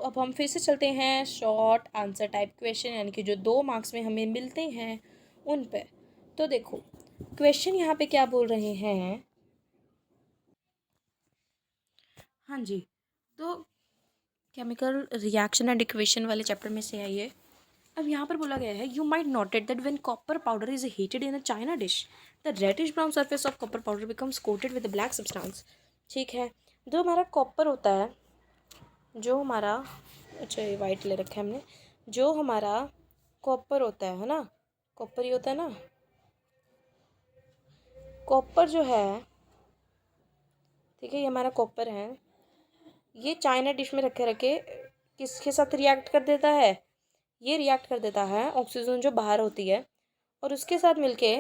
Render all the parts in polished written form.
अब हम फिर से चलते हैं शॉर्ट आंसर टाइप क्वेश्चन, यानी कि जो 2 मार्क्स में हमें मिलते हैं उन पे। तो देखो क्वेश्चन यहाँ पे क्या बोल रहे हैं। हाँ जी, तो केमिकल रिएक्शन एंड इक्वेशन वाले चैप्टर में से है ये। अब यहाँ पर बोला गया है, you might noted that when copper powder is heated in a china dish the reddish brown surface of copper powder becomes coated with black substance. ठीक है, जो हमारा कॉपर होता है, जो हमारा, अच्छा ये वाइट ले रखा है हमने, जो हमारा कॉपर होता है ना, कॉपर ही होता है ना, कॉपर जो है, ठीक है, ये हमारा कॉपर है, ये चाइना डिश में रखे रखे किसके साथ रिएक्ट कर देता है, ये रिएक्ट कर देता है ऑक्सीजन जो बाहर होती है और उसके साथ मिलके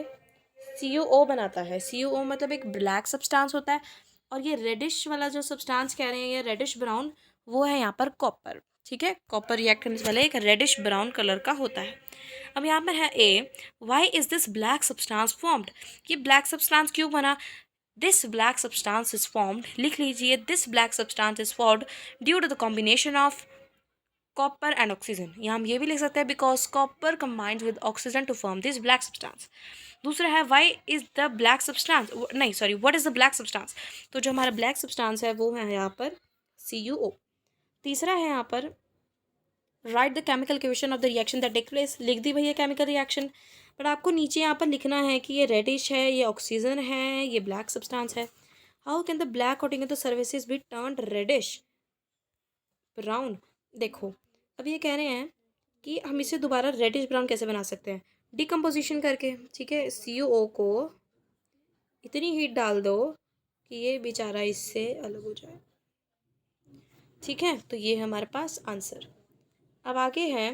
CuO बनाता है। CuO मतलब एक ब्लैक सब्सटेंस होता है, और ये रेडिश वाला जो सब्सटेंस कह रहे हैं, ये रेडिश ब्राउन, वो है यहाँ पर कॉपर। ठीक है, कॉपर रिएक्ट करने से पहले एक रेडिश ब्राउन कलर का होता है। अब यहाँ पर है A, why is this black substance formed, ये ब्लैक सब्सटेंस क्यों बना। This black substance is formed, लिख लीजिए, this black substance is formed due to the combination of copper and oxygen, या हम ये भी लिख सकते हैं because copper combined with oxygen to form this black substance. दूसरा है why is the black substance, नहीं sorry, what is the black substance, तो जो हमारा ब्लैक सब्सटेंस है वो है यहाँ पर CuO। तीसरा है यहाँ पर write the chemical equation of the reaction that take place, लिख दी भैया केमिकल रिएक्शन, बट आपको नीचे यहाँ पर लिखना है कि ये रेडिश है, ये ऑक्सीजन है, ये ब्लैक सब्सटेंस है। How can the black coating of the surfaces be turned reddish brown. देखो अब ये कह रहे हैं कि हम इसे दोबारा रेडिश ब्राउन कैसे बना सकते हैं, डिकम्पोजिशन करके। ठीक है, CuO को इतनी हीट डाल दो कि ये बेचारा इससे अलग हो जाए। ठीक है, तो ये है हमारे पास आंसर। अब आगे है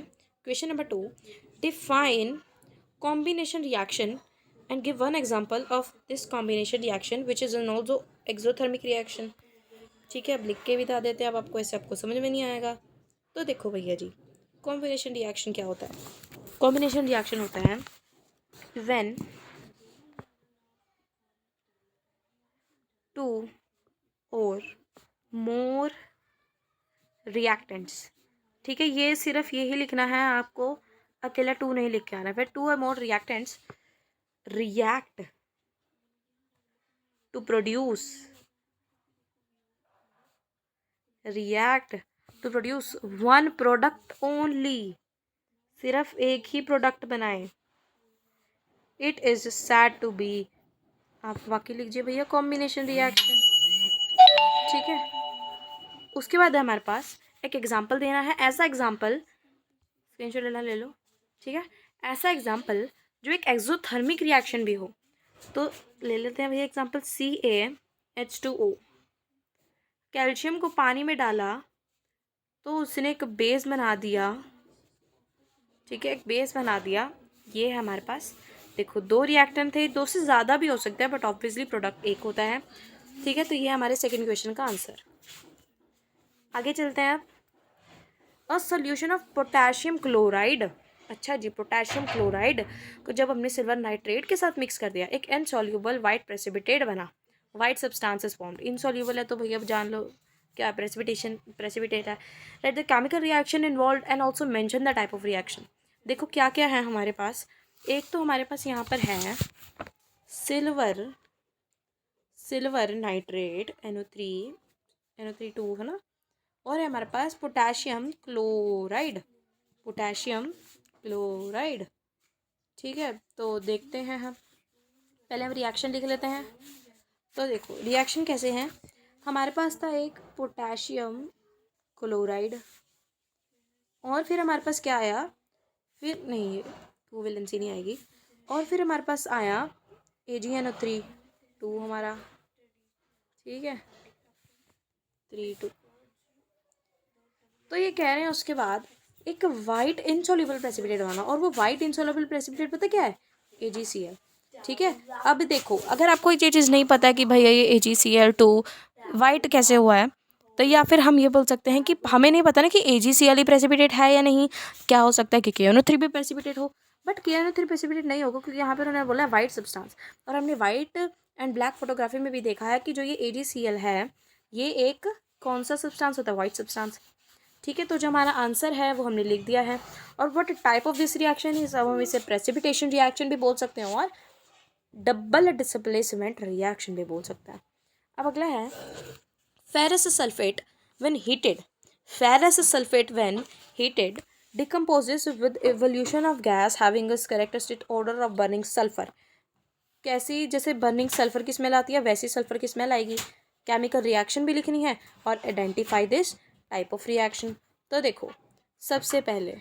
question number 2, define combination reaction and give one example of this combination reaction which is an also exothermic reaction. ठीक है, अब लिख के बता देते हैं, अब आपको ऐसे आपको समझ में नहीं आएगा। तो देखो भैया जी, कॉम्बिनेशन रिएक्शन क्या होता है। कॉम्बिनेशन रिएक्शन होता है व्हेन टू और मोर रिएक्टेंट्स। ठीक है, ये सिर्फ यही लिखना है आपको, अकेला 2 नहीं लिख के आना है। फिर 2 और more reactants react to produce one product only, सिर्फ एक ही प्रोडक्ट बनाए। It is said to be, आप वाकई लीजिए भैया, कॉम्बिनेशन रिएक्शन। ठीक है, उसके बाद है हमारे पास एक एग्जाम्पल देना है, ऐसा एग्जाम्पल, स्क्रीनशॉट लेना ले लो। ठीक है, ऐसा एग्जाम्पल जो एक एक्सोथर्मिक रिएक्शन भी हो। तो ले लेते हैं भैया एग्जाम्पल, CaH2O, कैल्शियम को पानी में डाला तो उसने एक बेस बना दिया। ठीक है, एक बेस बना दिया, ये है हमारे पास। देखो 2 रिएक्टेंट थे, 2 से ज़्यादा भी हो सकता है, बट ऑब्वियसली प्रोडक्ट एक होता है। ठीक है, तो ये हमारे सेकंड क्वेश्चन का आंसर। आगे चलते हैं अब, a solution of potassium chloride. अच्छा जी, पोटेशियम क्लोराइड को जब हमने सिल्वर नाइट्रेट के साथ मिक्स कर दिया, एक इनसॉल्युबल वाइट प्रेसिपिटेट बना, वाइट सब्सटेंसेस फॉर्म्ड। इनसॉल्युबल है तो भैया अब जान लो क्या प्रेसिपिटेट है। Let the chemical reaction involve and also mention the type of reaction. देखो क्या क्या है हमारे पास, एक तो हमारे पास यहाँ पर है सिल्वर नाइट्रेट NO3 है ना, और है हमारे पास पोटेशियम क्लोराइड। ठीक है, तो देखते हैं हम, पहले हम रिएक्शन लिख लेते हैं। तो देखो रिएक्शन कैसे हैं, हमारे पास था एक पोटेशियम क्लोराइड, और फिर हमारे पास क्या आया, फिर नहीं 2 वैलेंसी नहीं आएगी, और फिर हमारे पास आया AgNO3 2 हमारा। ठीक है, 3 2, तो ये कह रहे हैं उसके बाद एक वाइट इनसॉल्युबल प्रेसिपिटेट बना, और वो वाइट इनसॉल्युबल प्रेसिपिटेट पता क्या है, AgCl। ठीक है, अब देखो अगर आपको ये चीज़ नहीं पता कि भैया ये AgCl2 वाइट कैसे हुआ है, तो या फिर हम ये बोल सकते हैं कि हमें नहीं पता ना कि AgCl ही प्रेसिपिटेट है या नहीं, क्या हो सकता है कि KNO3 भी प्रेसिपिटेट हो, बट KNO3 प्रेसिपिटेट नहीं होगा क्योंकि यहाँ पर उन्होंने बोला है वाइट सब्सटेंस, और हमने वाइट एंड ब्लैक फोटोग्राफी में भी देखा है कि जो ये AgCl है, ये एक कौन सा सब्सटेंस होता है, वाइट सब्सटेंस। ठीक है, तो जो हमारा आंसर है वो हमने लिख दिया है। और what type of this reaction is, अब हम इसे प्रेसिपिटेशन रिएक्शन भी बोल सकते हैं और डबल डिस्प्लेसमेंट रिएक्शन भी बोल सकते हैं। अब अगला है ferrous sulfate when heated. Ferrous sulfate when heated decomposes with evolution of gas having a characteristic odor of burning sulfur. कैसी, जैसे बर्निंग सल्फर की स्मेल आती है वैसी सल्फर की स्मेल आएगी। केमिकल रिएक्शन भी लिखनी है और identify this type of reaction. तो देखो सबसे पहले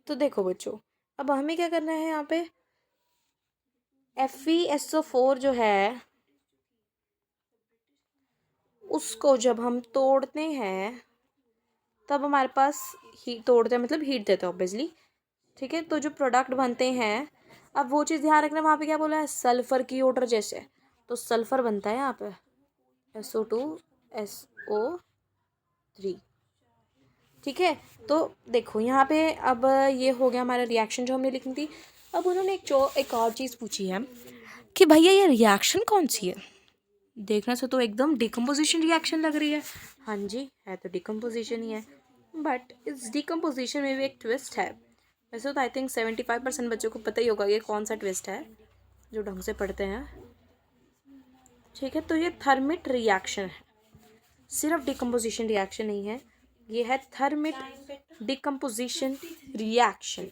तो देखो बच्चों, अब हमें क्या करना है, यहाँ पे FeSO4 जो है उसको जब हम तोड़ते हैं तब हमारे पास तोड़ते हैं मतलब हीट देते हैं ऑब्वियसली। ठीक है, तो जो प्रोडक्ट बनते हैं, अब वो चीज़ ध्यान रखना, वहाँ पे क्या बोला है, सल्फर की ऑर्डर जैसे, तो सल्फर बनता है यहाँ पे SO2 SO3। ठीक है, तो देखो यहाँ पे अब ये हो गया हमारा रिएक्शन जो हमने लिखनी थी। अब उन्होंने एक और चीज़ पूछी है कि भैया ये रिएक्शन कौन सी है। देखने से तो एकदम डिकम्पोजिशन रिएक्शन लग रही है। हाँ जी, है तो डिकम्पोजिशन ही है, बट इस डिकम्पोजिशन में भी एक ट्विस्ट है। वैसे तो आई थिंक 75% बच्चों को पता ही होगा ये कौन सा ट्विस्ट है जो ढंग से पढ़ते हैं। ठीक है, तो ये थर्मिट रिएक्शन है, सिर्फ डिकम्पोजिशन रिएक्शन नहीं है, ये है थर्मिट डिकम्पोजिशन रिएक्शन।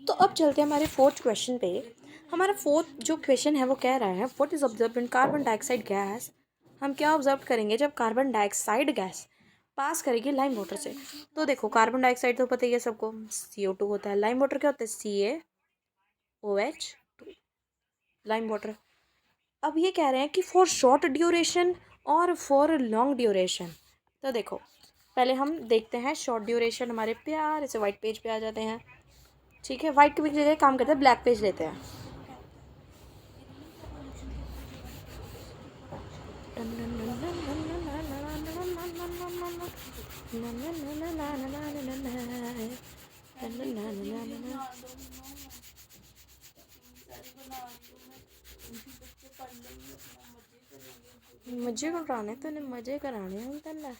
तो अब चलते हैं हमारे फोर्थ क्वेश्चन पे। हमारा फोर्थ जो क्वेश्चन है वो कह रहा है what is observe in carbon dioxide gas. हम क्या ऑब्जर्व करेंगे जब कार्बन डाइऑक्साइड गैस पास करेगी लाइम वाटर से। तो देखो कार्बन डाइऑक्साइड तो पता ही है सबको, CO2 होता है, लाइम वाटर क्या होता है, CaOH2, लाइम वाटर। अब ये कह रहे हैं कि फॉर शॉर्ट ड्यूरेशन और फॉर लॉन्ग ड्यूरेशन। तो देखो पहले हम देखते हैं शॉर्ट ड्यूरेशन, हमारे प्यारे से वाइट पेज पे आ जाते हैं। ठीक है, वाइट की जगह काम करते हैं ब्लैक पेज लेते हैं। मजे कराने तो ने मजे कराने हैं तन्ना।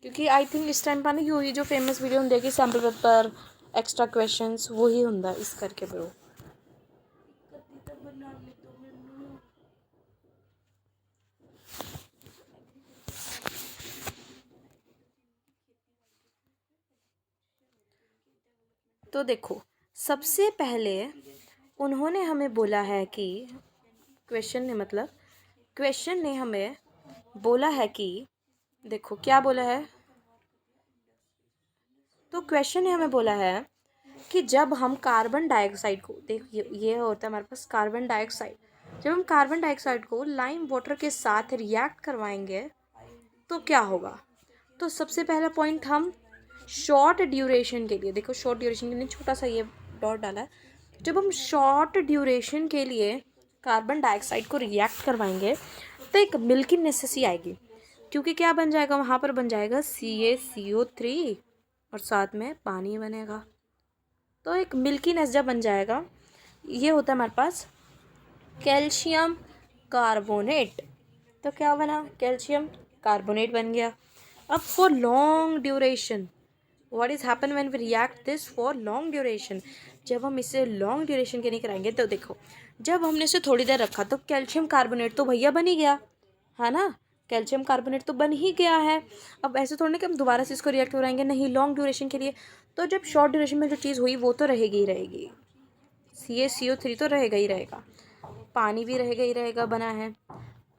क्योंकि आई थिंक इस टाइम पर ना यही जो फेमस वीडियो होंगे कि सैम्पल पेपर एक्स्ट्रा क्वेश्चंस वही होंगे इस करके ब्रो। तो देखो सबसे पहले उन्होंने हमें बोला है कि क्वेश्चन ने हमें बोला है कि देखो क्या बोला है, तो क्वेश्चन ने हमें बोला है कि जब हम कार्बन डाइऑक्साइड को ये होता है हमारे पास कार्बन डाइऑक्साइड, जब हम कार्बन डाइऑक्साइड को लाइम वाटर के साथ रिएक्ट करवाएंगे तो क्या होगा। तो सबसे पहला पॉइंट हम शॉर्ट ड्यूरेशन के लिए, देखो शॉर्ट ड्यूरेशन के लिए छोटा सा ये डॉट डाला है, जब हम शॉर्ट ड्यूरेशन के लिए कार्बन डाइऑक्साइड को रिएक्ट करवाएंगे तो एक मिल्कीनेस सी आएगी, क्योंकि क्या बन जाएगा वहाँ पर, बन जाएगा CaCO3 और साथ में पानी बनेगा। तो एक मिल्कीनेस जब बन जाएगा, ये होता है हमारे पास कैल्शियम कार्बोनेट। तो क्या बना, कैल्शियम कार्बोनेट बन गया। अब for long duration, what is happen when we react this for long duration, जब हम इसे लॉन्ग ड्यूरेशन के लिए कराएंगे तो देखो जब हमने इसे थोड़ी देर रखा तो कैल्शियम कार्बोनेट तो भैया बन ही गया है ना, कैल्शियम कार्बोनेट तो बन ही गया है। अब ऐसे थोड़ी ना कि हम दोबारा से इसको रिएक्ट कराएंगे, नहीं लॉन्ग ड्यूरेशन के लिए। तो जब शॉर्ट ड्यूरेशन में जो चीज़ हुई वो तो रहेगी ही रहेगी, CaCO3 तो रहेगा ही रहेगा, पानी भी रहेगा ही रहेगा बना है।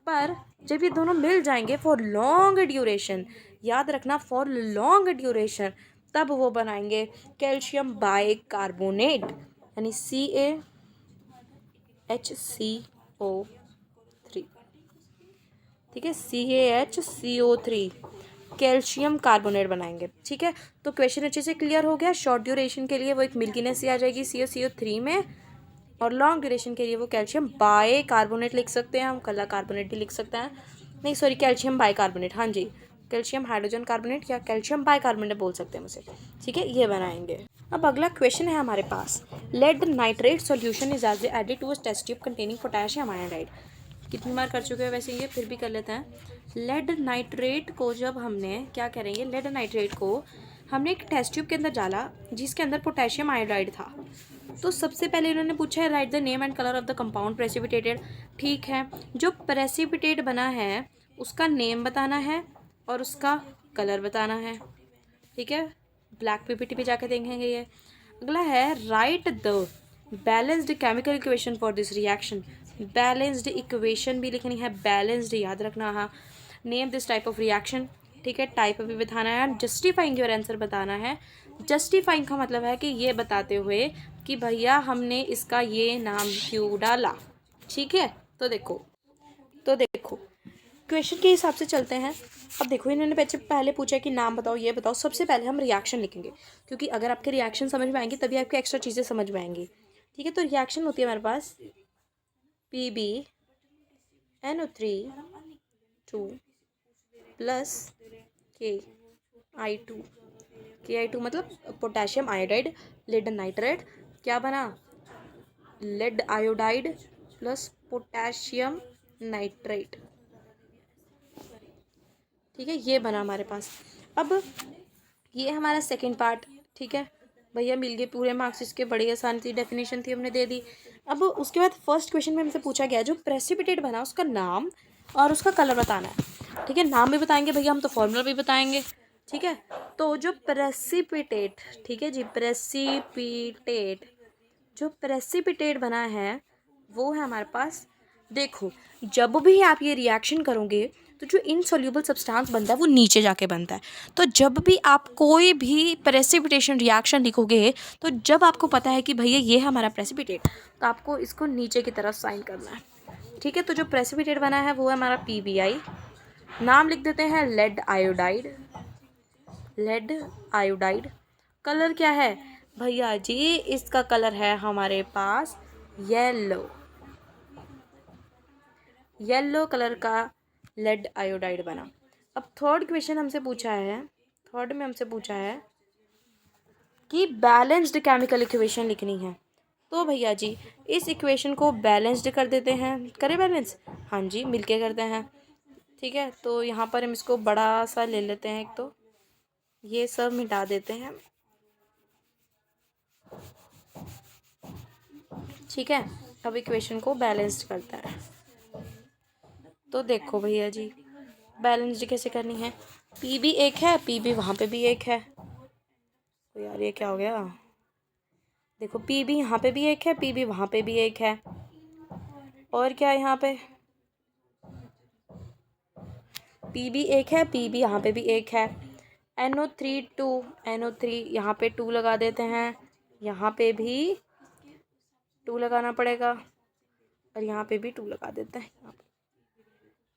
पर जब ये दोनों मिल जाएंगे फॉर लॉन्ग ड्यूरेशन, याद रखना फॉर लॉन्ग ड्यूरेशन, तब वो बनाएंगे कैल्शियम बाई कार्बोनेट यानी CaHCO3। ठीक है, CaHCO3 कैल्शियम कार्बोनेट बनाएंगे। ठीक है, तो क्वेश्चन अच्छे से क्लियर हो गया। शॉर्ट ड्यूरेशन के लिए वो एक मिल्कीनेस आ जाएगी CaCO3 में, और लॉन्ग ड्यूरेशन के लिए वो कैल्शियम बाई कार्बोनेट लिख सकते हैं, हम कला कार्बोनेट भी लिख सकते हैं, नहीं सॉरी कैल्शियम बाई कार्बोनेट, हाँ जी कैल्शियम हाइड्रोजन कार्बोनेट या कैल्शियम बाई कार्बोनेट बोल सकते हैं उसे। ठीक है, ये बनाएंगे। अब अगला क्वेश्चन है हमारे पास, lead nitrate solution is as added to a test tube containing potassium iodide. कितनी बार कर चुके हैं वैसे ये, फिर भी कर लेते हैं। लेड नाइट्रेट को जब हमने क्या करेंगे, लेड नाइट्रेट को हमने एक टेस्ट ट्यूब के अंदर डाला जिसके अंदर पोटेशियम आयोडाइड था। तो सबसे पहले इन्होंने पूछा है right the name and colour of the compound precipitated. ठीक है, जो प्रेसिपिटेट बना है उसका नेम बताना है और उसका कलर बताना है। ठीक है, ब्लैक पीपीटी पे जाकर देखेंगे ये। अगला है right the balanced chemical equation for this reaction. Balanced equation भी लिखनी है, बैलेंस्ड याद रखना। हाँ, name this type of reaction. ठीक है, टाइप भी बताना है, जस्टिफाइंग योर आंसर बताना है। जस्टिफाइंग का मतलब है कि ये बताते हुए कि भैया हमने इसका ये नाम क्यों डाला। ठीक है, तो देखो क्वेश्चन के हिसाब से चलते हैं। अब देखो इन्होंने पहले पूछा कि नाम बताओ, ये बताओ। सबसे पहले हम रिएक्शन लिखेंगे, क्योंकि अगर आपके रिएक्शन समझ में आएंगे तभी आपके एक्स्ट्रा चीज़ें समझ में आएंगी। ठीक है, तो रिएक्शन होती है हमारे पास PbNO3 प्लस Ki2 मतलब पोटेशियम आयोडाइड, लेड नाइट्रेट। क्या बना, lead iodide plus potassium nitrate. ठीक है, ये बना हमारे पास। अब ये हमारा सेकंड पार्ट। ठीक है भैया, मिल गए पूरे मार्क्स इसके, बड़ी आसान थी, डेफिनेशन थी, हमने दे दी। अब उसके बाद फर्स्ट क्वेश्चन में हमसे पूछा गया जो प्रेसिपिटेट बना उसका नाम और उसका कलर बताना है। ठीक है, नाम भी बताएंगे भैया हम, तो फॉर्मूला भी बताएंगे। ठीक है, तो जो प्रेसिपिटेट, ठीक है जी, जो प्रेसिपिटेट बना है वो है हमारे पास। देखो जब भी आप ये रिएक्शन करोगे तो जो इनसॉल्यूबल सब्सटेंस बनता है वो नीचे जाके बनता है। तो जब भी आप कोई भी प्रेसिपिटेशन रिएक्शन लिखोगे, तो जब आपको पता है कि भैया ये है हमारा प्रेसिपिटेट, तो आपको इसको नीचे की तरफ साइन करना है। ठीक है, तो जो प्रेसिपिटेट बना है वो है हमारा PbI। नाम लिख देते हैं लेड आयोडाइड। कलर क्या है भैया जी, इसका कलर है हमारे पास येलो कलर का लेड आयोडाइड बना। अब थर्ड में हमसे पूछा है कि बैलेंस्ड केमिकल इक्वेशन लिखनी है। तो भैया जी इस इक्वेशन को बैलेंस्ड कर देते हैं। करें बैलेंस, हाँ जी, मिलके करते हैं। ठीक है, तो यहाँ पर हम इसको बड़ा सा ले लेते हैं, एक तो ये सब मिटा देते हैं। ठीक है, अब इक्वेशन को बैलेंस्ड करते हैं। तो देखो भैया जी बैलेंस्ड कैसे करनी है, PB एक है, PB वहाँ पे भी एक है। तो यार ये क्या हो गया, देखो PB यहाँ पे भी एक है, PB वहाँ पे भी एक है, और क्या है यहाँ पे, PB एक है, PB यहाँ पे भी एक है। NO3 यहाँ पे 2 लगा देते हैं, यहाँ पे भी 2 लगाना पड़ेगा, और यहाँ पे भी 2 लगा देते हैं यहाँ पे।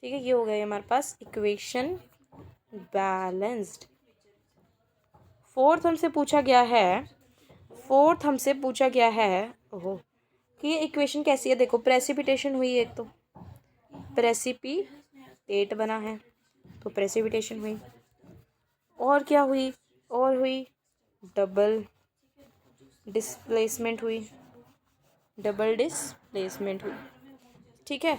ठीक है, ये हो गया हमारे पास इक्वेशन बैलेंस्ड। फोर्थ हमसे पूछा गया है ओहो कि ये इक्वेशन कैसी है। देखो प्रेसिपिटेशन हुई, एक तो प्रेसिपिटेट बना है तो प्रेसिपिटेशन हुई, और क्या हुई, और हुई डबल डिस्प्लेसमेंट हुई। ठीक है,